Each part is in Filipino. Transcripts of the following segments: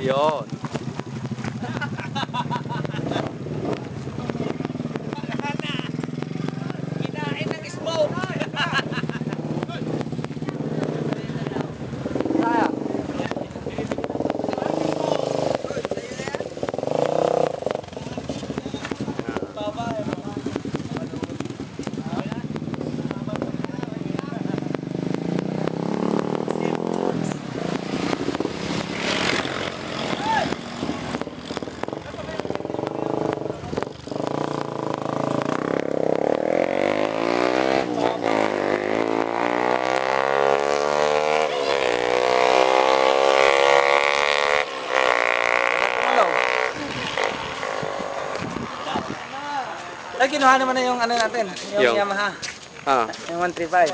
Yun. Kinain ng smoke. Ay, kinuha naman na yung ano natin, yung Yamaha. Ah. Yung 135.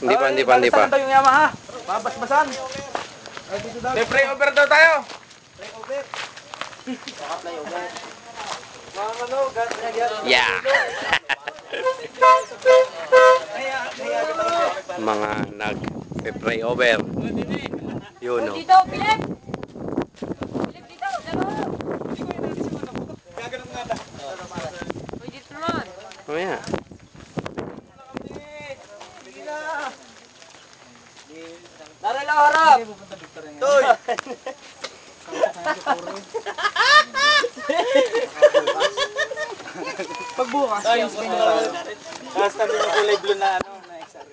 Hindi pa. Babasbasan daw yung Yamaha. Babasbasan. May flyover daw tayo. Flyover. Baka flyover. Mga ano, Yeah. Mga nag-pray over. Yun, no? Dito, Philip! Philip, dito! Dalawa! Gaganong nga na. Uy, dito naman! Oh, yeah. Sige na. Tara lang, harap! Toy! Pagbukas. Tapos tabi yung kulay blue na ano, na XR.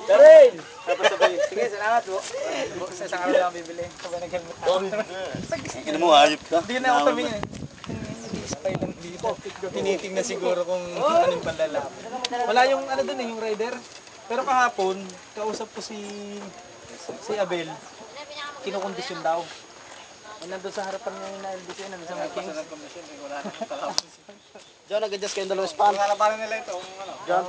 Darin! Tapos sabay, sige, salamat po. Sa isang araw lang bibili. Sabay nag-helmet ako. Ano mo, ayop ka? Hindi na ako tumingin. Spy lang dito. Tinitingnan siguro kung anong panlalapit. Wala yung ano dun eh, yung rider. Pero kahapon, kausap ko si Abel. Kinukondisyon daw. Nandun sa harapan niya yung na-LBC, nandun sa may Kings. Diyan, nag-adjust kayong dalawang span. Kalapanan nila ito. Diyan.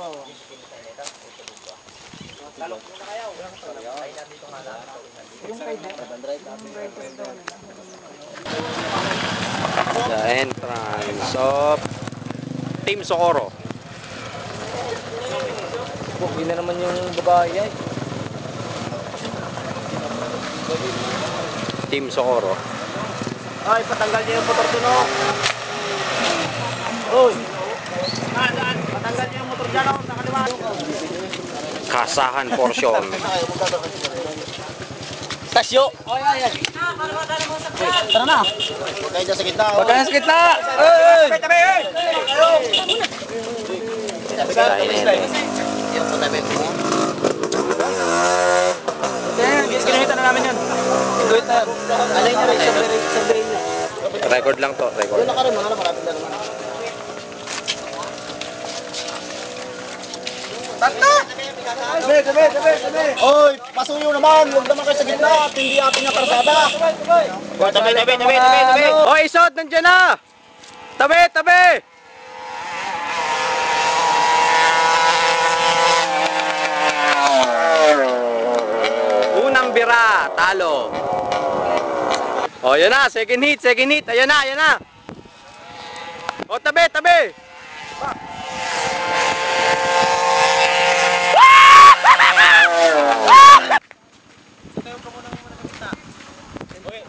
Yung rider. The entrance of Team Socorro. Yun na naman yung babae ay. Team Socorro. Ay, patanggal niyo yung motor dun, oh. Uy! Patanggal niyo yung motor dyan, oh. Nakaliwa. Kasahan portion. Tasyo! Ay. Tara na! Huwag kayo dyan sa gitna, oh. Huwag ka na sa gitna! Ay! Yung puta, baby. Ginamita na namin yun. Gawit na yun. Alay niya rin, sabihin niya. Record lang to, record. Doon na ka rin, mga marapit na naman. Tabi! Oy, pasuyo naman! Huwag naman kayo sa gitna at hindi ating nga karsada. Tabi! Hoy, Isod, nandiyan na! Tabi! Unang bira, talo. Oh, yan na, second hit. Ayan na. Oh, tabi.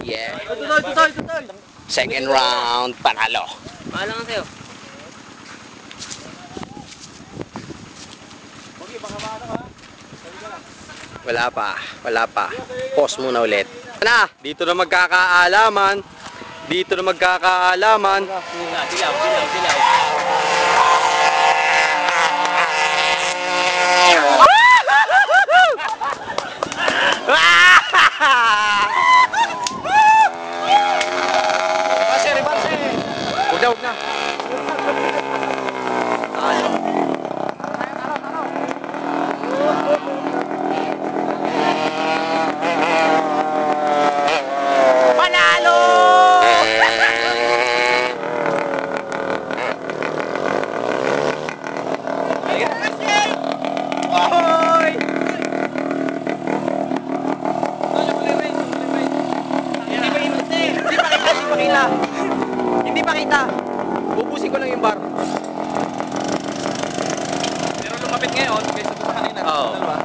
Yeah. Second round, panalo. Mahala nga sa'yo. Wala pa. Pause muna ulit. Dito na magkakaalaman. Dilaw. Huwag na. Panalo! Ahoy! Hindi makita. Bubusin ko lang yung bar. Pero lumapit ngayon, kaysa doon sa kanina. Oo. Dalawa.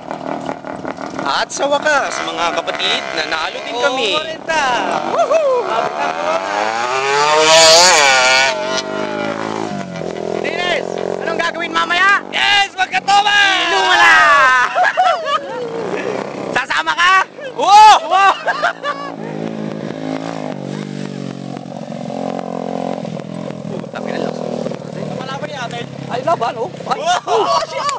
At sa wakas, mga kapatid, nanalo din kami. Dennis, anong gagawin mamaya? Yes, magkatoma! Inumala! Sasama ka? Oo! Wow! Putang ina, lakas. Malaman ni Atel. Ay, laban, oh. Ay, oh, shit!